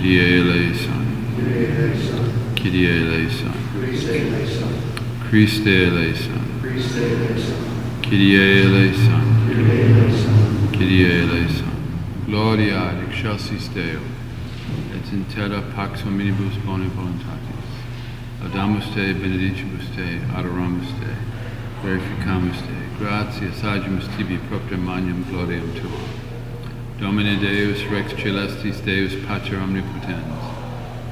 Kyrie eleison. Kyrie eleison. Christe eleison. Kyrie eleison. Kyrie eleison. Gloria ad excelsis Deo, et in terra pax hominibus bone voluntatis. Laudamus te, benedicibus te, adoramus te, glorificamus te, gratias agimus tibi propter magnum gloriam tuam. Domine Deus Rex Celestis Deus Pater Omnipotens,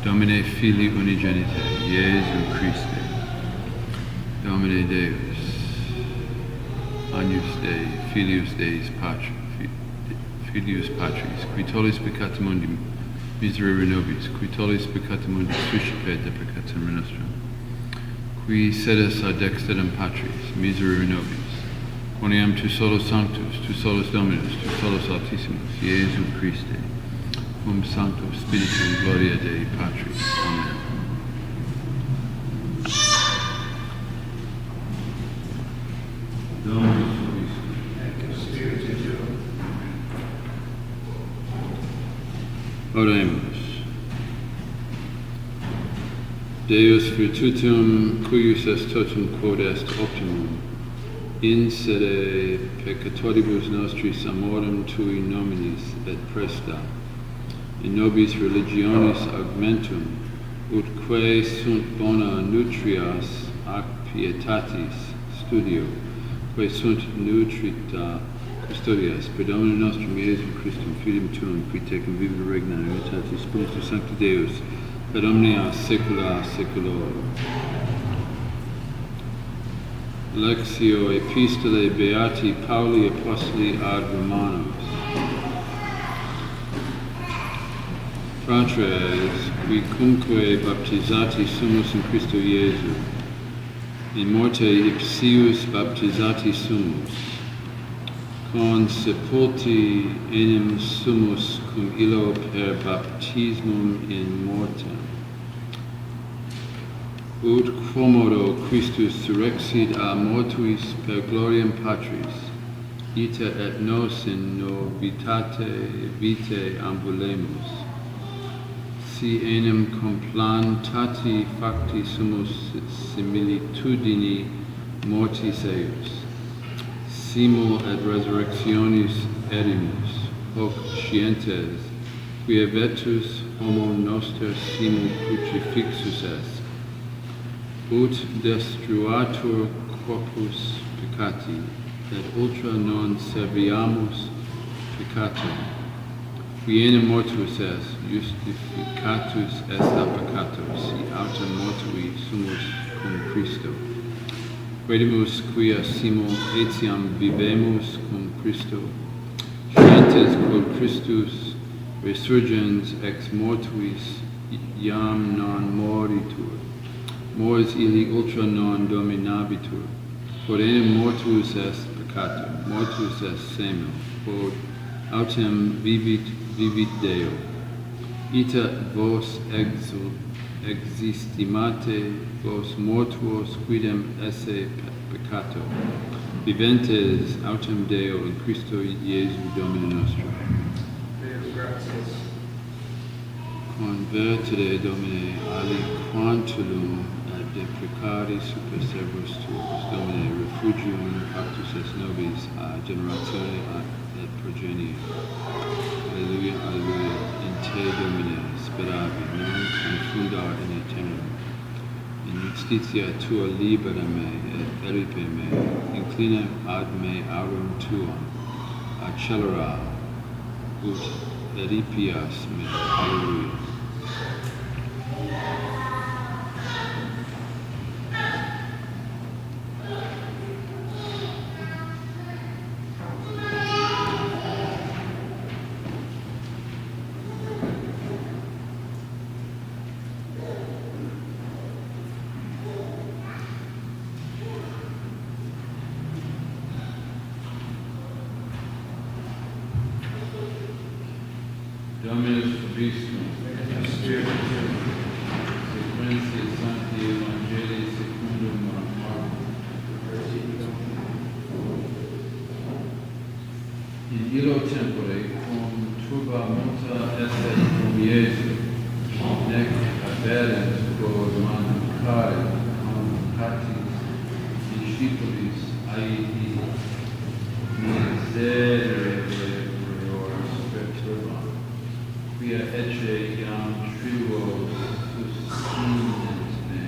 Domine Filii Unigenite, Iesu Christe, Domine Deus, Agnus Dei, Filius Deis Patris, Filius Patris, qui tollis peccata mundi, miserere nobis, qui tollis peccata mundi, suscipe deprecatum nostrum, qui sedes ad dexteram Patris, miserere nobis, quoniam tu solus sanctus, tu solus Dominus, tu solus Altissimus, Iesu Christe, cum Sancto Spiritum gloria Dei Patris. Amen. Dominus vobiscum. Et spiritu tuo. Oremus. Deus virtutum cuius est totum quod est optimum, in sede peccatoribus nostris amorem tui nominis et presta, in nobis religionis augmentum, utque sunt bona nutrias ac pietatis studio, quae sunt nutrita custodias, per Dominum nostrum Iesum Christum, Filium tuum, qui tecum vivere regna in unitatis Spiritus Sancti Deus, per omnia saecula saeculorum. Lectio Epistolae Beati Pauli Apostoli ad Romanos. Fratres, qui cumque baptizati sumus in Christo Iesu, in morte ipsius baptizati sumus, con sepulti enim sumus cum illo per baptismum in mortem, ut quomodo Christus surrexit a mortuis per gloriam Patris, ita et nos in novitate vitae ambulemus, si enim complantati facti sumus similitudini mortis eius, simul et resurrectionis erimus, hoc scientes, quia vetus homo noster simul crucifixus est, ut destruatur corpus peccati, et ultra non serviamus peccatum, qui enim mortuus est, justificatus est a peccato, si autem mortui sumus cum Christo. Credimus quia simul etiam vivemus cum Christo, scientes quod Christus resurgens ex mortuis iam non moritur, mors illi ultra non dominabitur, quod enim mortuus est peccatum, mortuus est semel, quod autem vivit Deo. Ita vos existimate, vos mortuos quidem esse peccato, viventes autem Deo in Christo Iesu Domine nostrum. Deo gratias. Convertere Domine aliquantulum deprecari super servus tuos, Domine refugium pactus est nobis a generatione et progenie. Alleluia, alleluia, in te Domine speravi, non confundar in aeternum. In justitia tua libera me et eripe me, inclina ad me aurum tuam, accelera, ut eripias me. Alleluia. Dominus vobiscum. Et spiritu tuo. Sequentia Sancti Evangelii secundum Marcum. In illo tempore cum turba multa esse cum Iesu, nec aberent quod mancare communicatis discipulis aedi miserere perturbam, quia ecce iam tribuos sustinent me,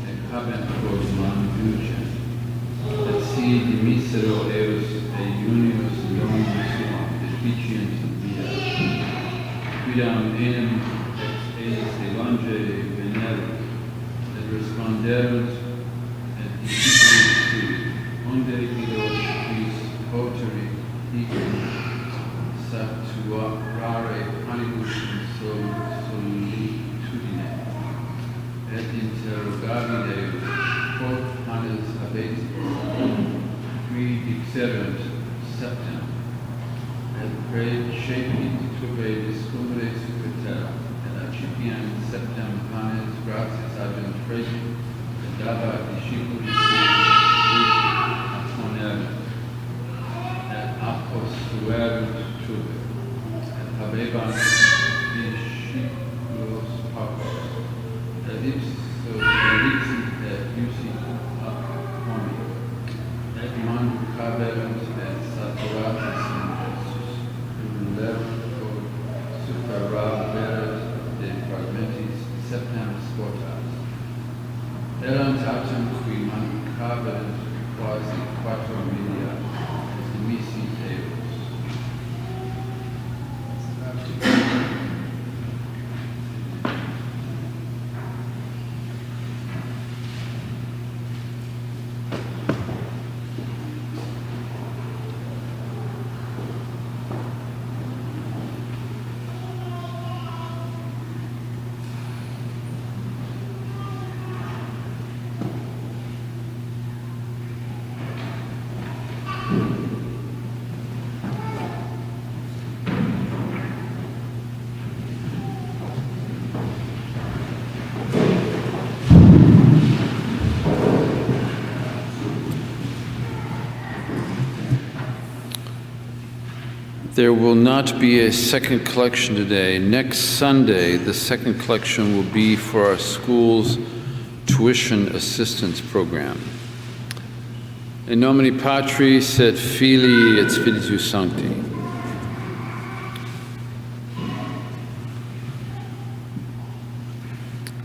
et habent quod man ducem, et si dimissero eos unius dominus suam deficient via, quidam enim eis longe venerunt, et responderunt, et discipulis sui, onde illos quis poteri hicum saturare panibus in solitudine, et interrogabile quod panes habeti, qui dixerunt septem, et praecipit turbe discumere super terra, et accipiam septem panes gratias agiunt presum, et daba discipulis ponerunt, et apposuerunt turbe, et habebant discipulos pacos, et ipsos elixit et usit ac homini, et mancaverunt et saturatis in Jesus, levunt superaveret de fragmentis septem sportas. Erant autem qui mancaverunt quasi 4 milia, et dimissi Deus. There will not be a second collection today. Next Sunday, the second collection will be for our school's tuition assistance program. In nomine Patris et Filii et Spiritus Sancti.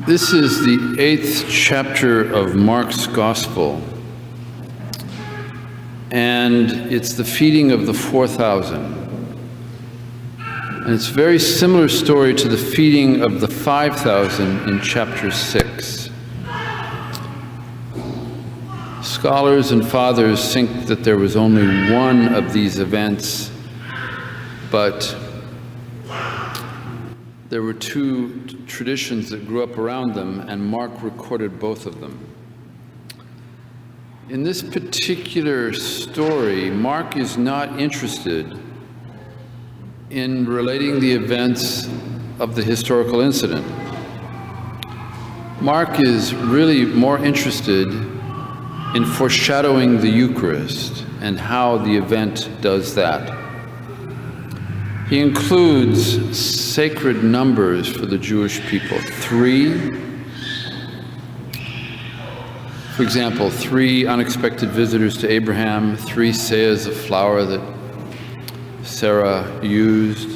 This is the 8th chapter of Mark's Gospel, and it's the feeding of the 4,000. And it's a very similar story to the feeding of the 5,000 in chapter 6. Scholars and fathers think that there was only one of these events, but there were two traditions that grew up around them, and Mark recorded both of them. In this particular story, Mark is not interested in relating the events of the historical incident. Mark is really more interested in foreshadowing the Eucharist and how the event does that. He includes sacred numbers for the Jewish people. 3, for example, 3 unexpected visitors to Abraham, 3 seahs of flour that Sarah used.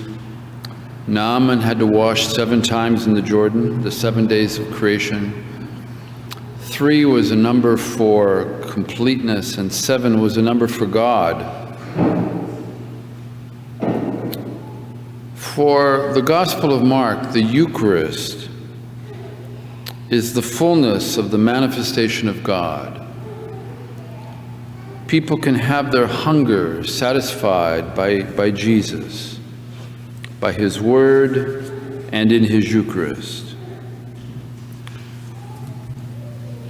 Naaman had to wash 7 times in the Jordan, the 7 days of creation. 3 was a number for completeness, and 7 was a number for God. For the Gospel of Mark, the Eucharist is the fullness of the manifestation of God. People can have their hunger satisfied by Jesus, by his word and in his Eucharist.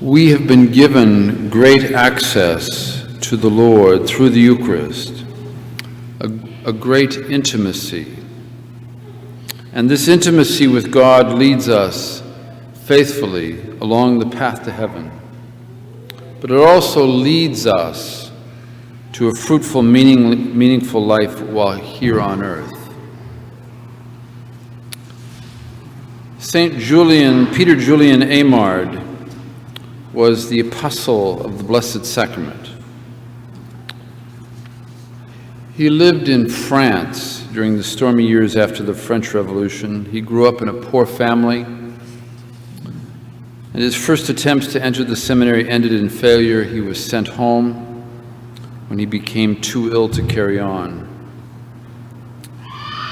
We have been given great access to the Lord through the Eucharist, a great intimacy. And this intimacy with God leads us faithfully along the path to heaven. But it also leads us to a fruitful, meaningful life while here on earth. Peter Julian Amard was the apostle of the Blessed Sacrament. He lived in France during the stormy years after the French Revolution. He grew up in a poor family, and his first attempts to enter the seminary ended in failure. He was sent home when he became too ill to carry on.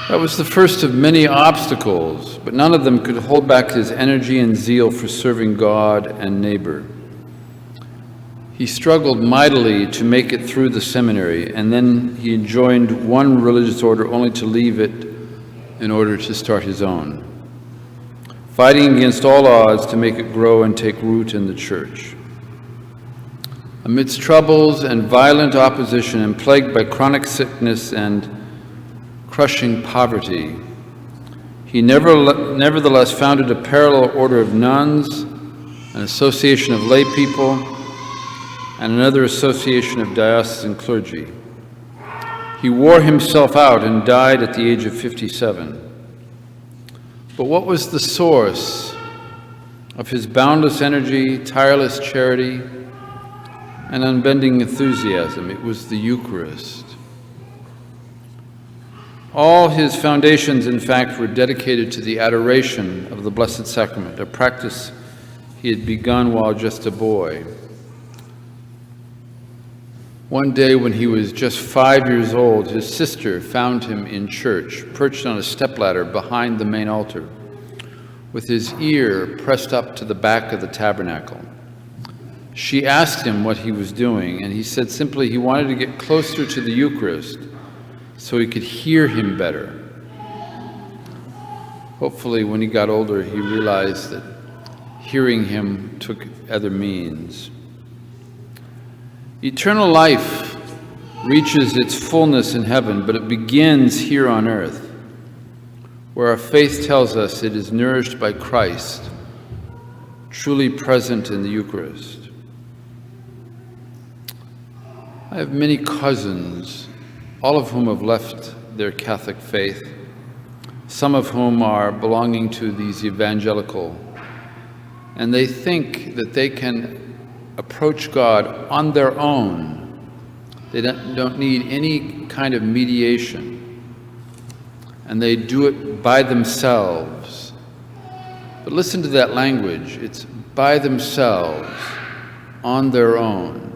That was the first of many obstacles, but none of them could hold back his energy and zeal for serving God and neighbor. He struggled mightily to make it through the seminary, and then he joined one religious order only to leave it in order to start his own, fighting against all odds to make it grow and take root in the church. Amidst troubles and violent opposition and plagued by chronic sickness and crushing poverty, he nevertheless founded a parallel order of nuns, an association of lay people, and another association of diocesan clergy. He wore himself out and died at the age of 57. But what was the source of his boundless energy, tireless charity, and unbending enthusiasm? It was the Eucharist. All his foundations, in fact, were dedicated to the adoration of the Blessed Sacrament, a practice he had begun while just a boy. One day when he was just 5 years old, his sister found him in church, perched on a stepladder behind the main altar, with his ear pressed up to the back of the tabernacle. She asked him what he was doing, and he said simply he wanted to get closer to the Eucharist so he could hear him better. Hopefully, when he got older, he realized that hearing him took other means. Eternal life reaches its fullness in heaven, but it begins here on earth, where our faith tells us it is nourished by Christ, truly present in the Eucharist. I have many cousins, all of whom have left their Catholic faith, some of whom are belonging to these evangelical, and they think that they can approach God on their own. They don't need any kind of mediation, and they do it by themselves. But listen to that language. It's by themselves, on their own.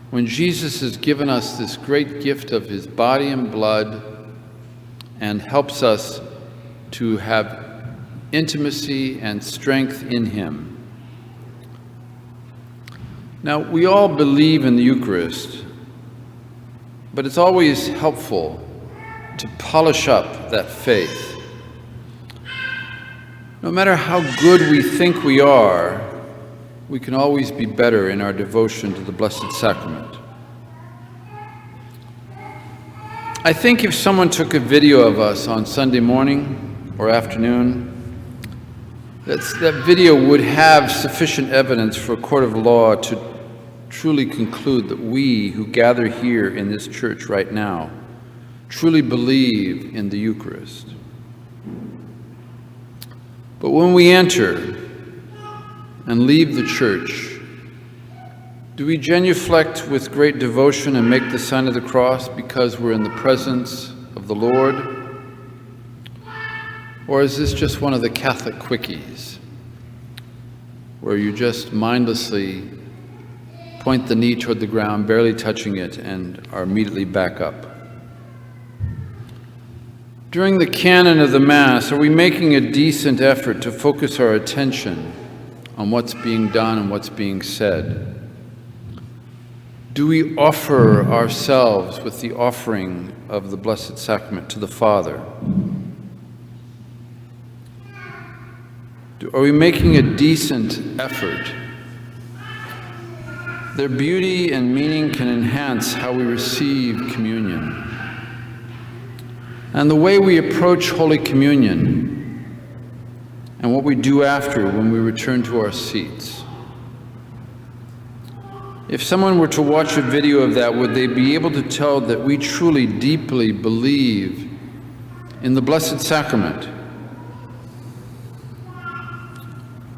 When Jesus has given us this great gift of his body and blood and helps us to have intimacy and strength in him. Now, we all believe in the Eucharist, but it's always helpful to polish up that faith. No matter how good we think we are, we can always be better in our devotion to the Blessed Sacrament. I think if someone took a video of us on Sunday morning or afternoon, that video would have sufficient evidence for a court of law to truly conclude that we who gather here in this church right now truly believe in the Eucharist. But when we enter and leave the church, do we genuflect with great devotion and make the sign of the cross because we're in the presence of the Lord? Or is this just one of the Catholic quickies, where you just mindlessly point the knee toward the ground, barely touching it, and are immediately back up? During the canon of the Mass, are we making a decent effort to focus our attention on what's being done and what's being said? Do we offer ourselves with the offering of the Blessed Sacrament to the Father? Are we making a decent effort? Their beauty and meaning can enhance how we receive communion and the way we approach Holy Communion and what we do after when we return to our seats. If someone were to watch a video of that, would they be able to tell that we truly, deeply believe in the Blessed Sacrament?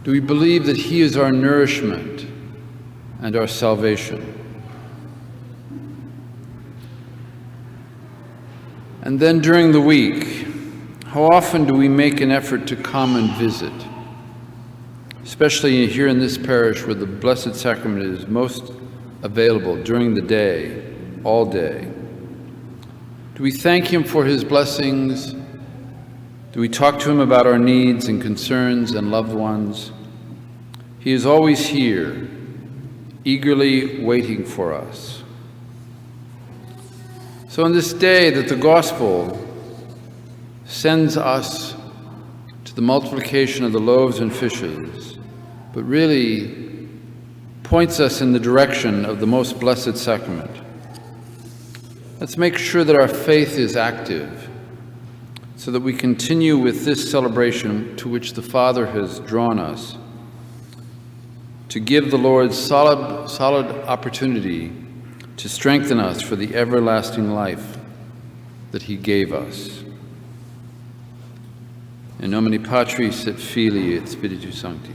Do we believe that He is our nourishment and our salvation? And then during the week, how often do we make an effort to come and visit? Especially here in this parish where the Blessed Sacrament is most available during the day, all day. Do we thank Him for His blessings? Do we talk to Him about our needs and concerns and loved ones? He is always here, eagerly waiting for us. So on this day that the Gospel sends us to the multiplication of the loaves and fishes, but really points us in the direction of the most blessed sacrament, let's make sure that our faith is active so that we continue with this celebration to which the Father has drawn us, to give the Lord solid opportunity to strengthen us for the everlasting life that He gave us. In nomine Patris et Filii et Spiritus Sancti.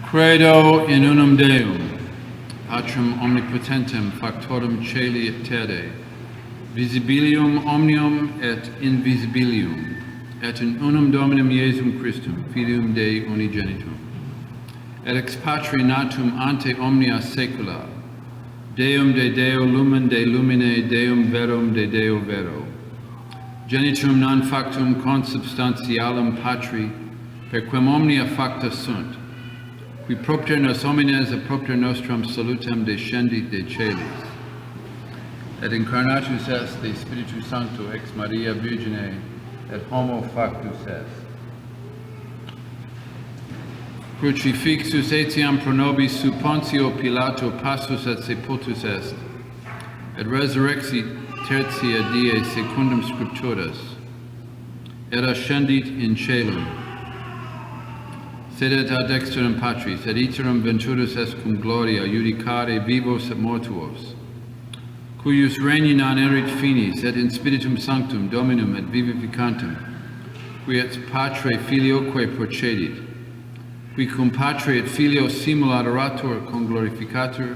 Credo in unum Deum, Patrem omnipotentem, factorem caeli et terrae, visibilium omnium et invisibilium, et in unum Dominum Iesum Christum, Filium Dei unigenitum, et ex Patri natum ante omnia saecula, Deum de Deo lumen de lumine, Deum verum de Deo vero, genitum non factum consubstantialum Patri, per quem omnia facta sunt, qui propter nos homines a propter nostrum salutem descendit de celis, et incarnatus est de Spiritu Sancto ex Maria Virgine, et homo factus est. Crucifixus etiam pro nobis su Pontio Pilato passus et sepultus est, et resurrexit tertia die secundum scripturas, et ascendit in caelum, sedet ad dexteram Patris, et iterum venturus est cum gloria judicare vivos et mortuos, cuius regni non erit finis, et in Spiritum Sanctum Dominum et vivificantum, qui et Patre Filioque procedit, qui cum Patre et Filio simul adorator conglorificatur,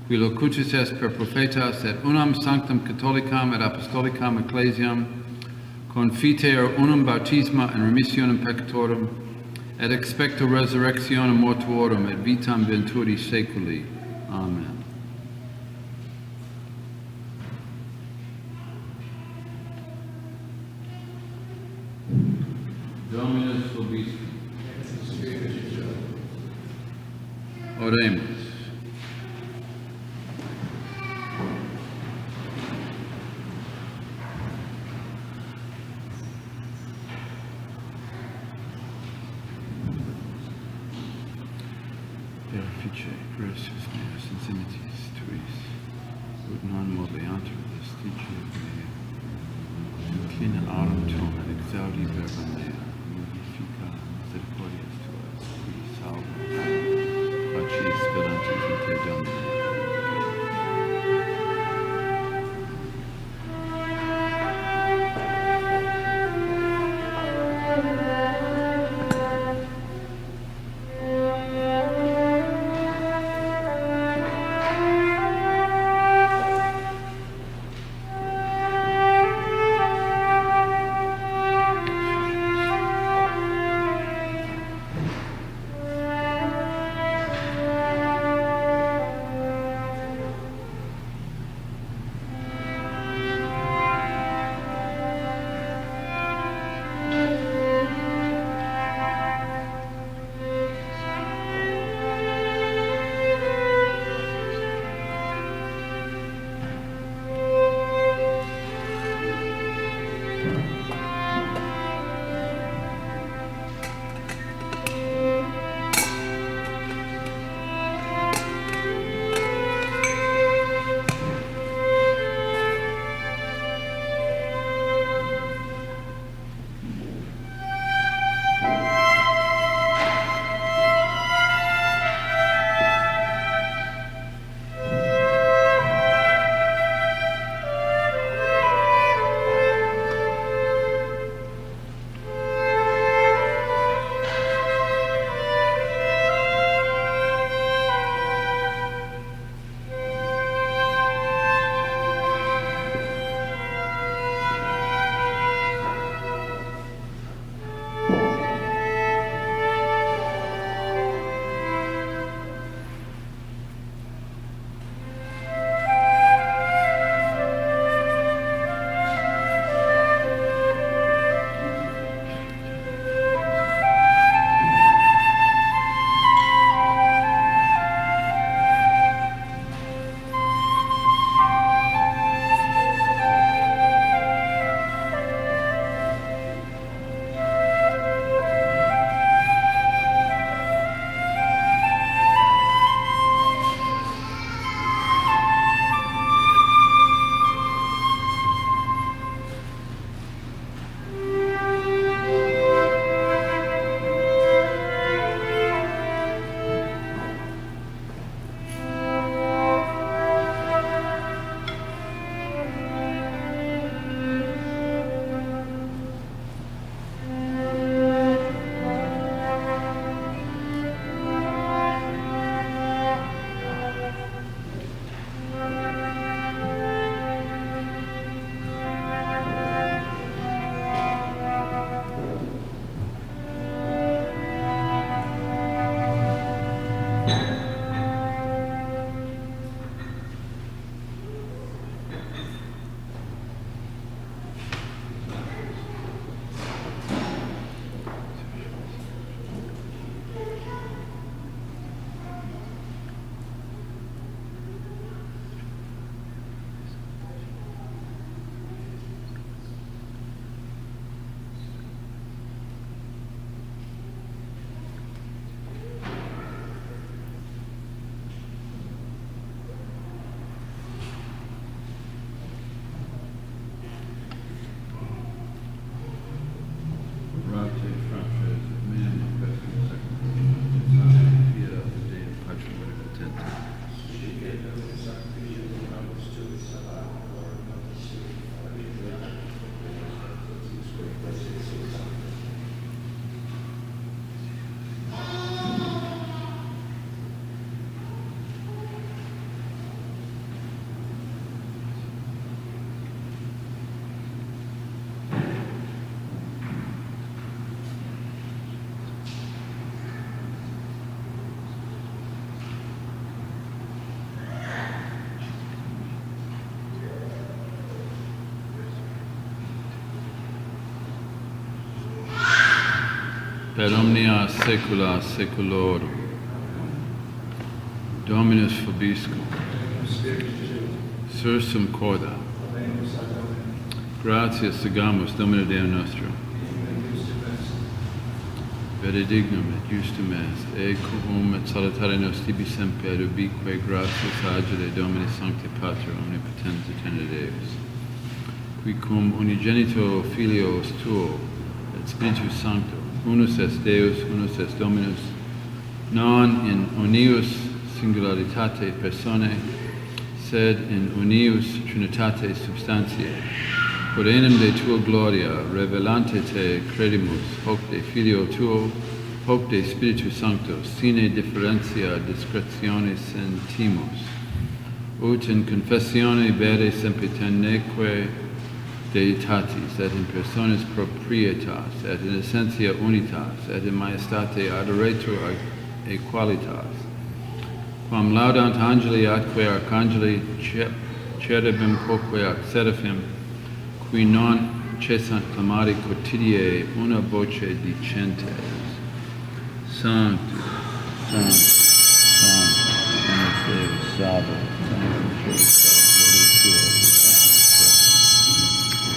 qui locutus est per prophetas, et unam sanctam catholicam et apostolicam ecclesiam, confiteor unum baptisma and remissionem peccatorum, et expecto resurrectionem mortuorum et vitam venturi saeculi. Amen. Dominus vobiscum. Oremus. Perfice, gracious meus, insanities, tuis, ut non moveantur vestigia mea, inclina aurum tuum et exaudi verbum mea, vivifica misericordias tuas, qui salva, pacis sperantis in te Domine. per omnia saecula saeculorum. Dominus vobiscum. Sursum corda. Gratias segamus Domine Deum nostrum. Benedignum et justum est, ecum et salutare nos tibi semper, ubique gratias agile Domini Sancte Pater omnipotens aeterna Deus, qui cum unigenito Filios tuo, et Spiritus Sancto, unus est Deus, unus est Dominus, non in unius singularitate personae, sed in unius trinitate substantiae, quod enim de tua gloria revelante te credimus, hoc de Filio tuo, hoc de Spiritus Sancto, sine differentia discretione sentimus, ut in confessione vere sempiterneque Deitatis, et in personis proprietas, et in essentia unitas, et in majestate adorator equalitas, quam laudant angeli atque arcangeli cherubim quoque ac seraphim, qui non cessant clamare quotidie una voce dicentes, Sanctus, Sanctus, Sanctus, Deus Sabaoth, Sanctus,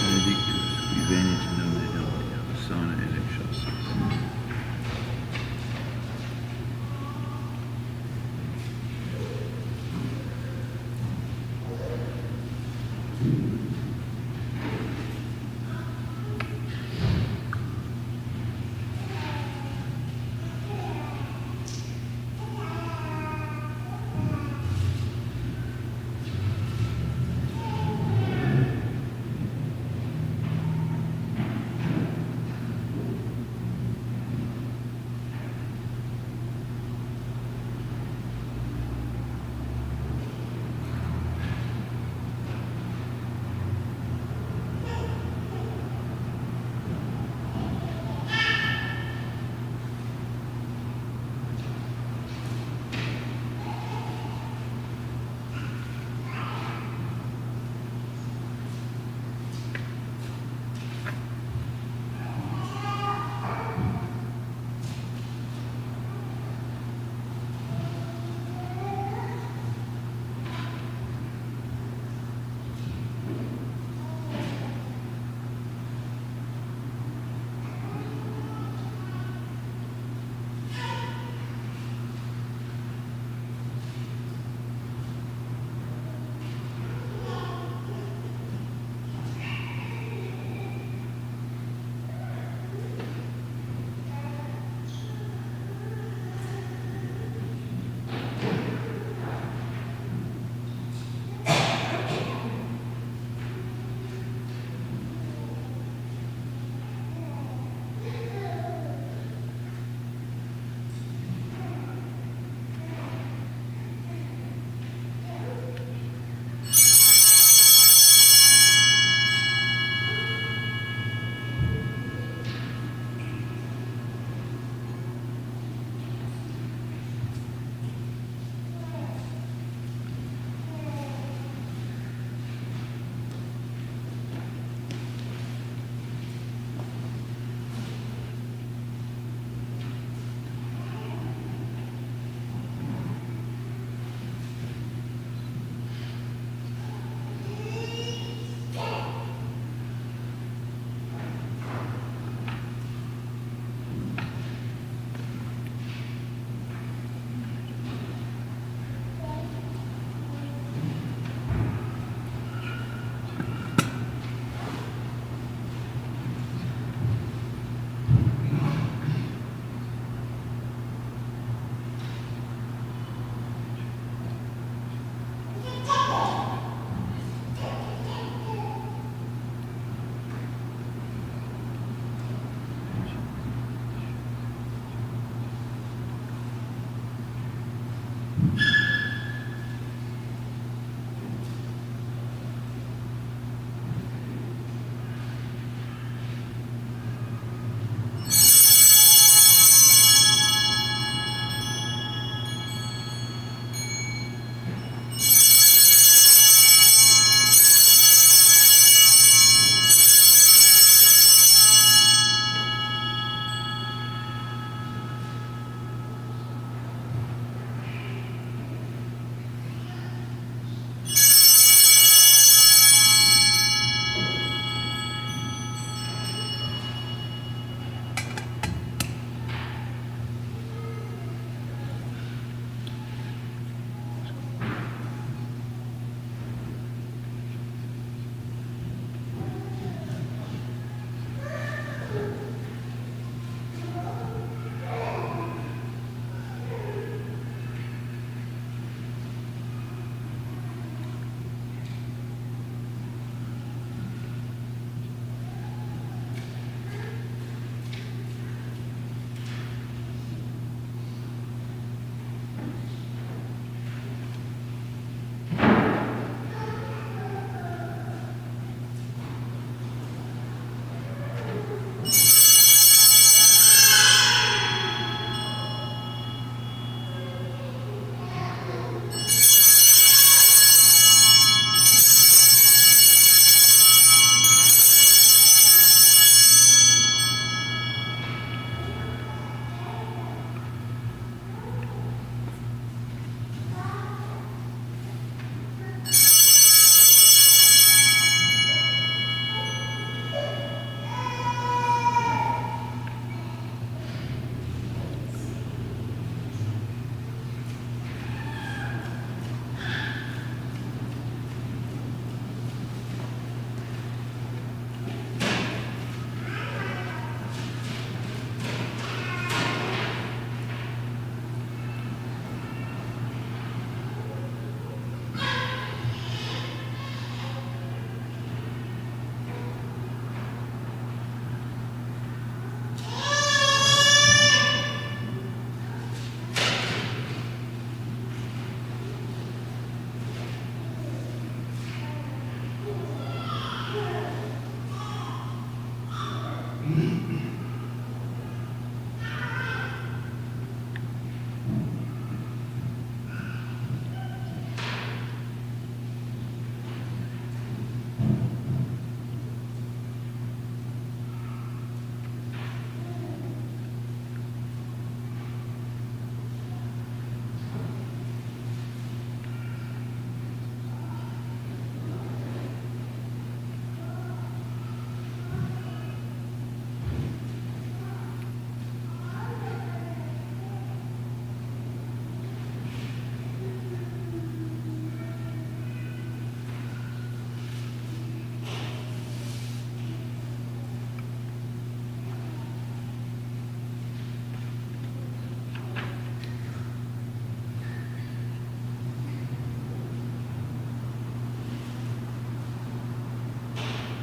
Benedictus, qui venit in nomine Domini, Hosanna in excelsis.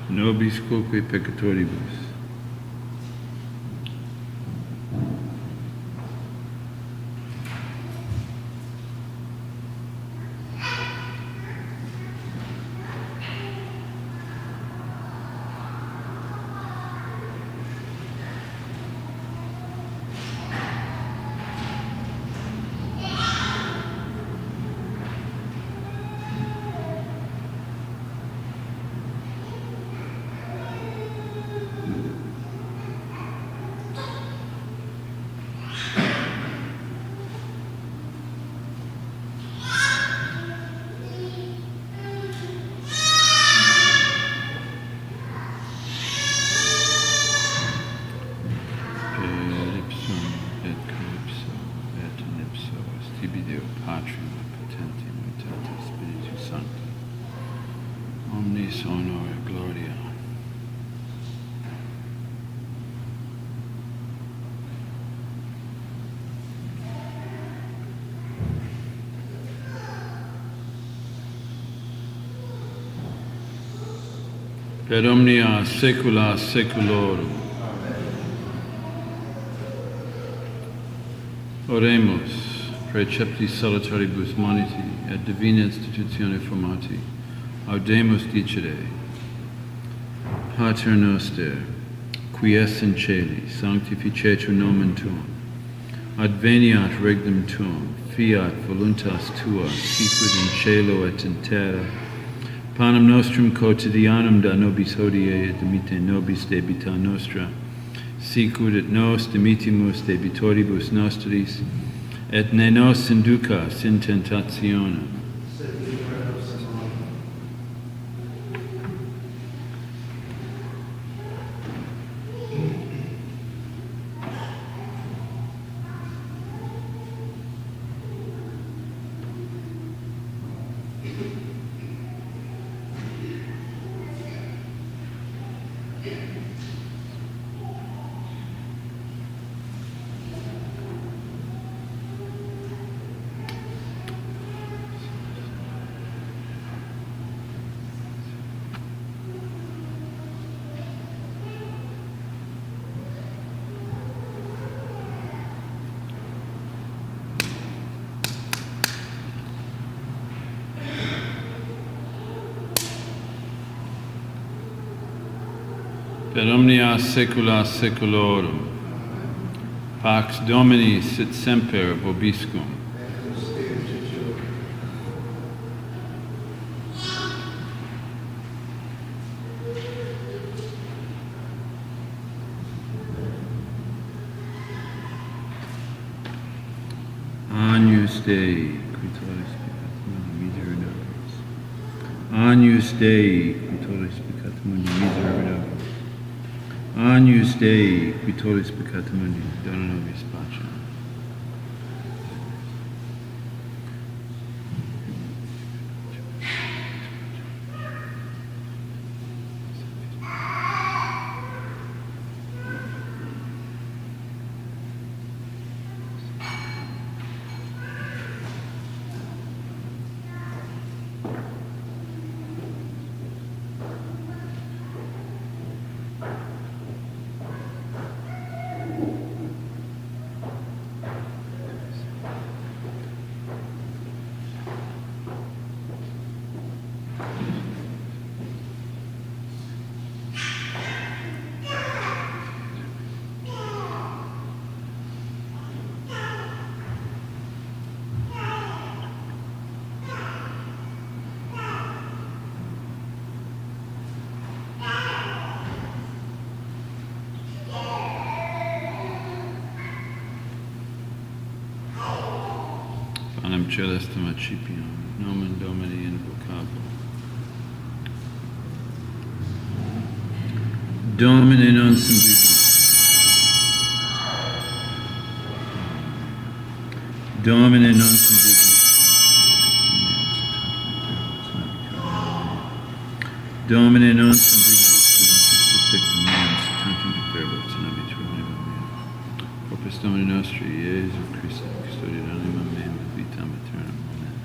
nobis quoque peccatoribus. Omnis honor et gloria. Per omnia saecula saeculorum. Oremus, precepti salutaribus moniti, et divina institutione formati, audemus dicere, Pater noster, qui es in celi, sanctificetur nomen tuum, adveniat regnum tuum, fiat voluntas tua, sicut in cielo et in terra. Panem nostrum quotidianum da nobis hodie, et dimitte nobis debita nostra, sicut et nos dimittimus debitoribus nostris, et ne nos inducas in tentationem, per omnia saecula saeculorum. Pax Domini sit semper vobiscum. Agnus Dei, qui tollis peccatum mundi, misere nobis. Agnus Dei, qui tollis peccatum mundi, misere nobis. Agnus Dei, qui tollis peccatum mundi, dona nobis pacem. Panem celestum accipiam, nomen Domini invocabo. Domine non simplicis. Domine non simplicis. Domine non simplicis. Corpus Domini nostri, Iesu Christi, custodia anima mea, vitam aeternam. Amen.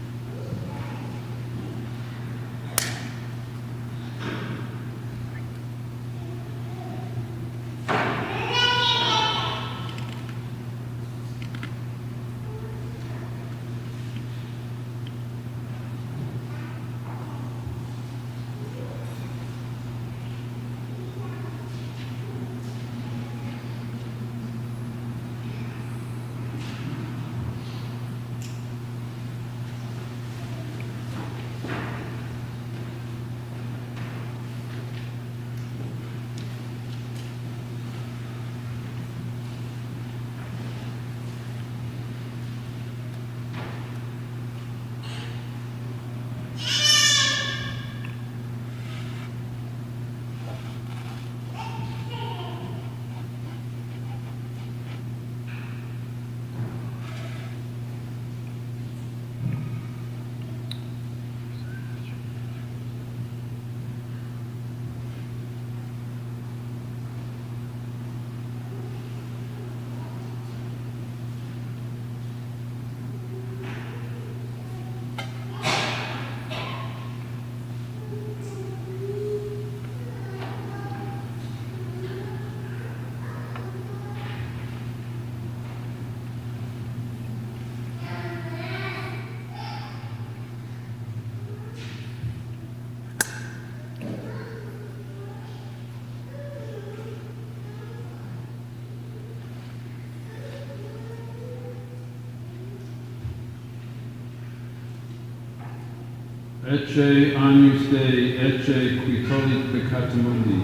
Ecce agnus Dei, ecce qui tollit peccata mundi.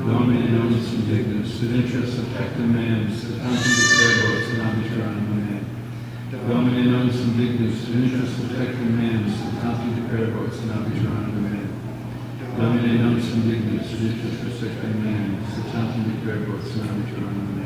Domine non sum dignus, sed intrus pectum meum, sed tantum dicebos in abituranum mea. Domine non sum dignus, sed intrus pectum meum, sed tantum dicebos in abituranum mea. Domine non sum dignus, sed intrus pectum meum, sed tantum dicebos in abituranum mea.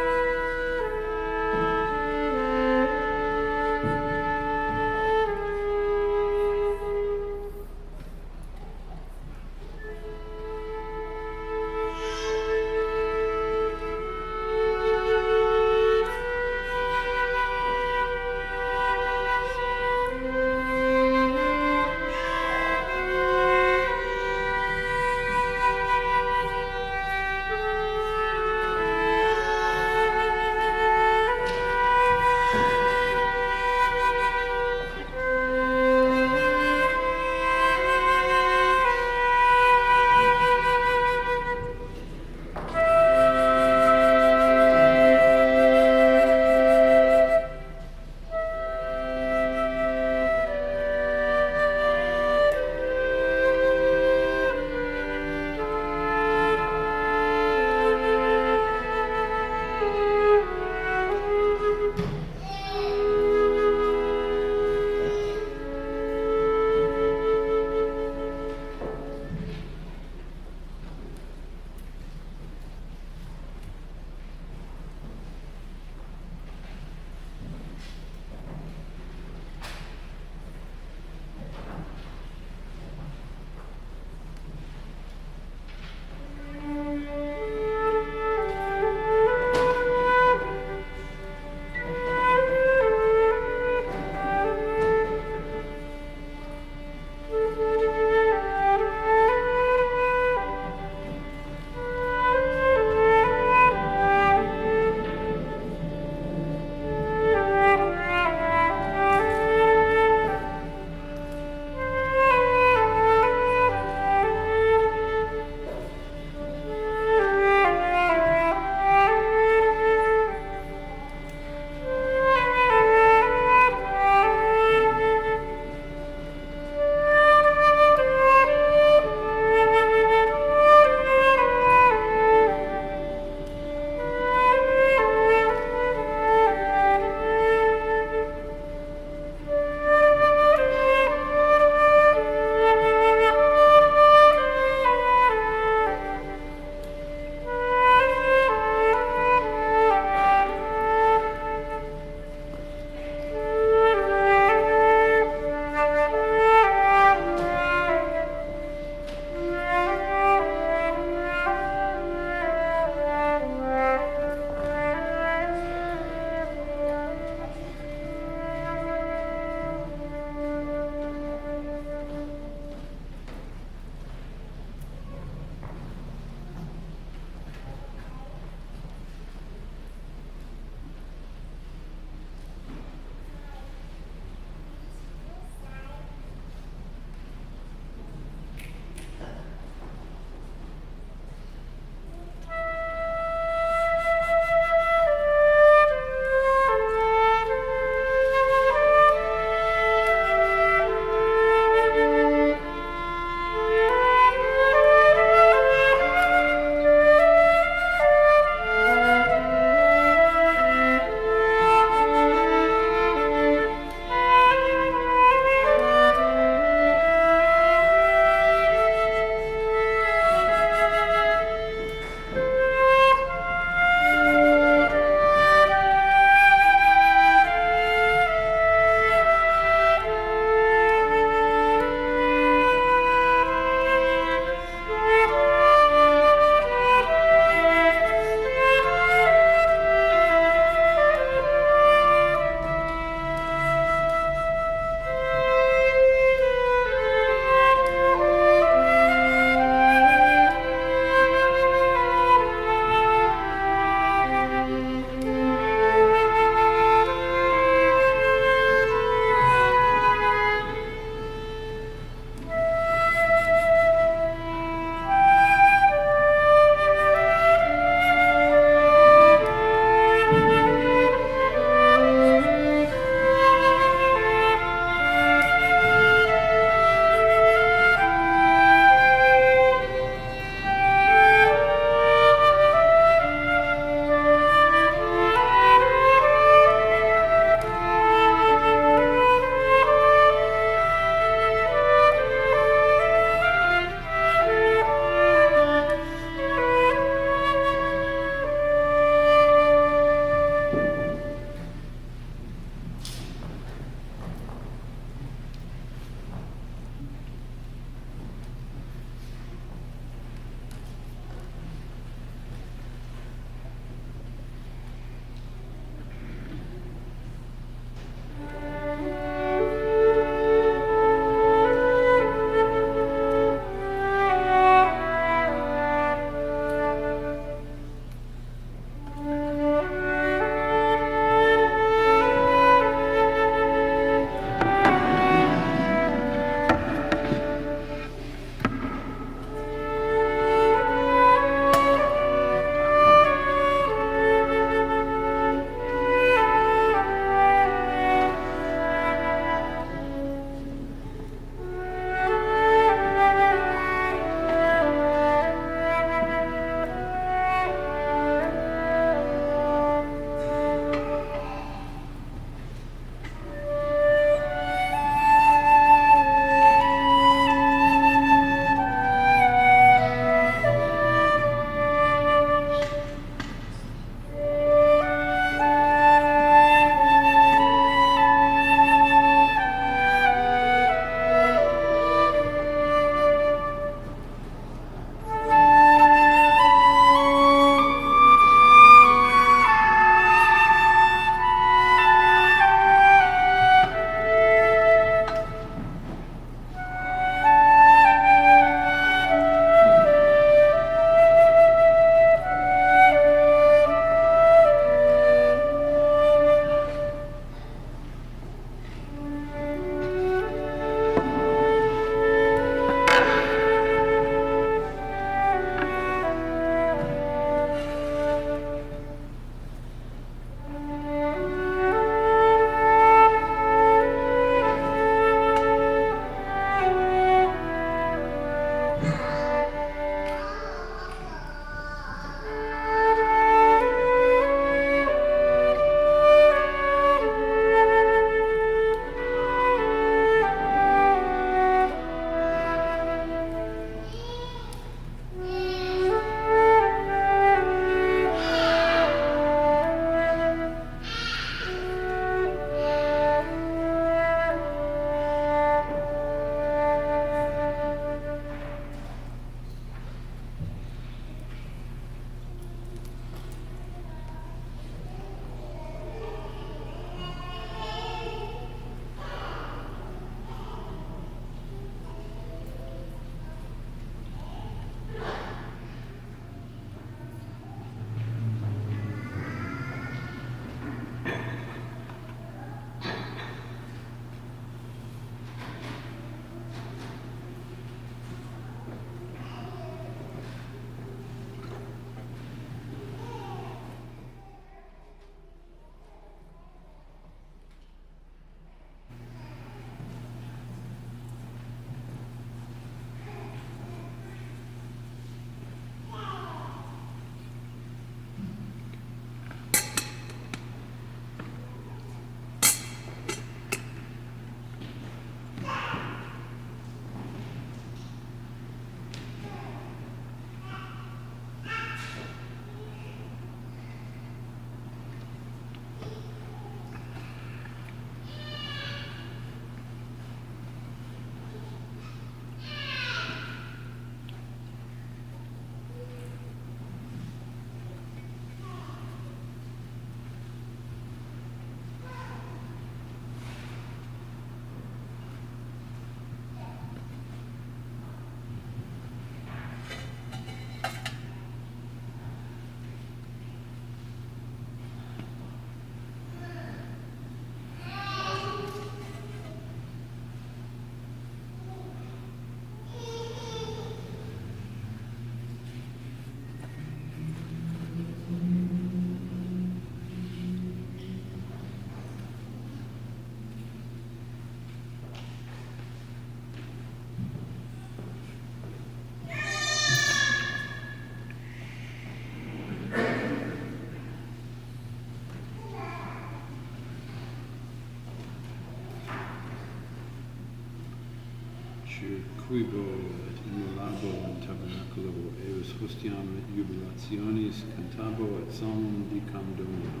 circuibo et immolabo in tabernaculo, eos hostiam et jubilationis cantabo et psalmum dicam Domino.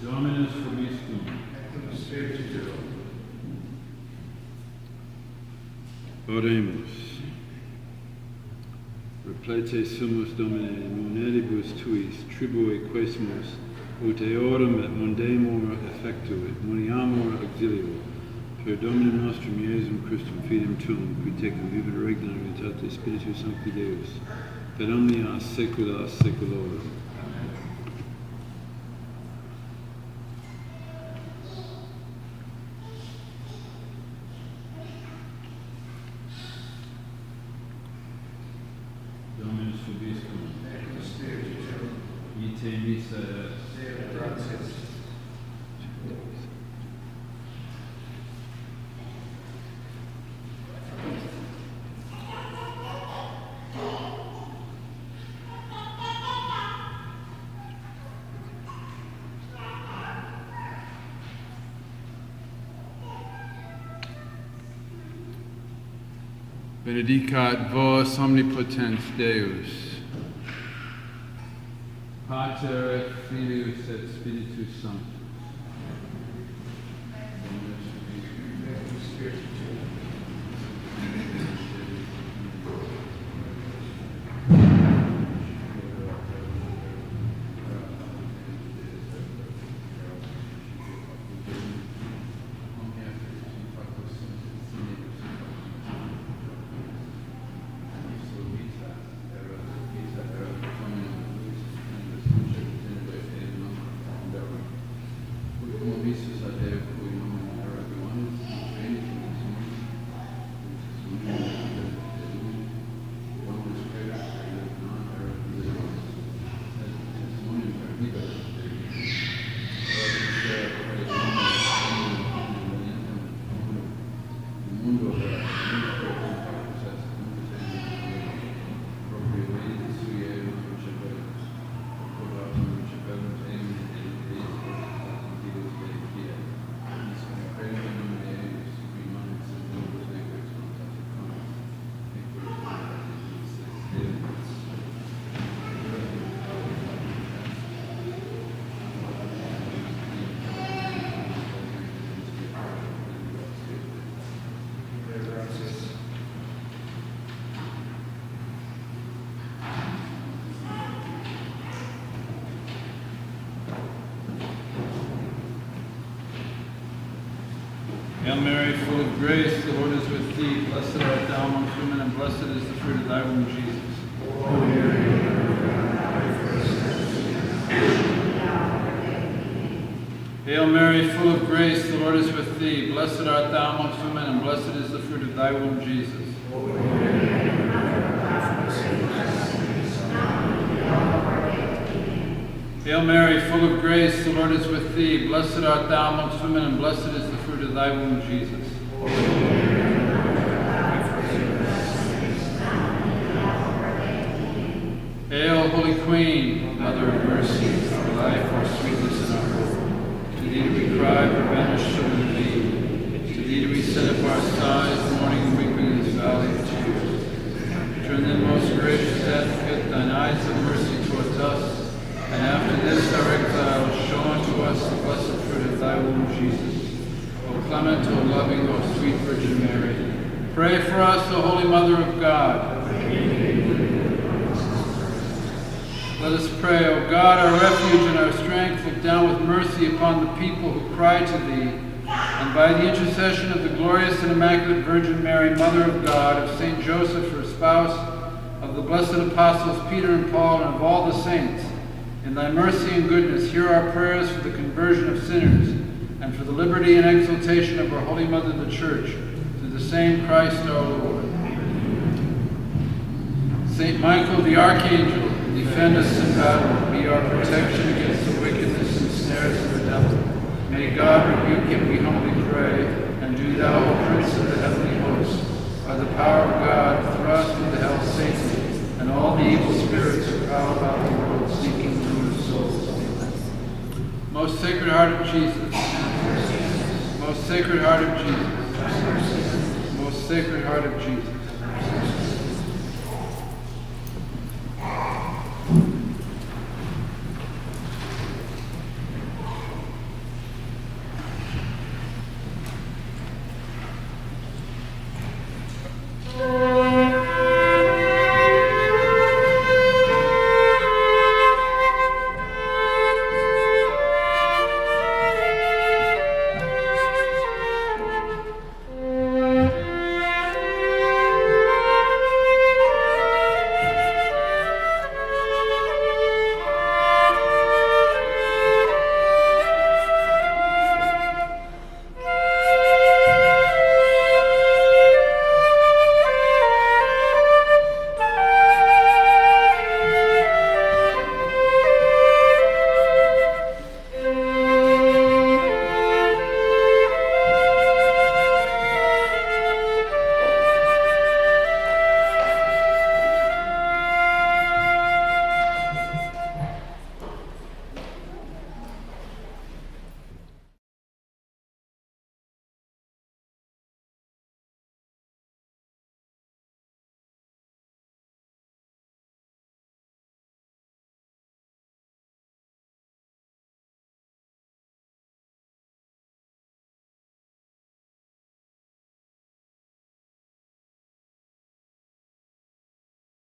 Dominus vobiscum. Et spiritu tuo. Oremus. Replete sumus Domine munedibus tuis tribue quesimus, ut eorum et mundemur effectu et muniamur auxilio, per Dominum nostrum Iesum Christum fidem tuum, qui tecum vivit regna in unitate Spiritus Sancti Deus, per omnia saecula saeculorum. Dominus vobiscum. Et spiritu tuo. Ite missa est. Deo gratias. Benedicat vos omnipotens Deus, Pater et Filius et Spiritus Sanctus. Dominus vobiscum. Et spiritu tuo. Hail Mary, full of grace, the Lord is with thee. Blessed art thou amongst women, and blessed is the fruit of thy womb, Jesus. Hail Mary, full of grace, the Lord is with thee. Blessed art thou amongst women, and blessed is the fruit of thy womb, Jesus. Hail Mary, full of grace, the Lord is with thee. Blessed art thou amongst women, and blessed is the fruit of thy womb, Jesus. Hail, Holy Queen, Mother of mercy, our life, our sweetness, and our hope. To thee do we cry, for banished children of Eve. To thee do we send up our sighs, mourning and weeping in this valley of tears. Turn then, most gracious advocate, thine eyes of mercy towards us, and after this our exile, show unto us the blessed fruit of thy womb, Jesus. O clement, O loving, O sweet Virgin Mary, pray for us, O Holy Mother of God. Let us pray. O God, our refuge and our strength, look down with mercy upon the people who cry to thee, and by the intercession of the glorious and immaculate Virgin Mary, Mother of God, of Saint Joseph, her spouse, of the blessed apostles Peter and Paul, and of all the saints, in thy mercy and goodness, hear our prayers for the conversion of sinners, and for the liberty and exaltation of our Holy Mother, the Church, through the same Christ our Lord. Saint Michael the Archangel, defend us in battle, be our protection against the wickedness and snares of the devil. May God rebuke him, we humbly pray, and do thou, O Prince of the heavenly host, by the power of God, thrust into hell Satan and all the evil spirits who prowl about the world seeking the ruin Most Sacred Heart of Jesus. Most Sacred Heart of Jesus. Most Sacred Heart of Jesus.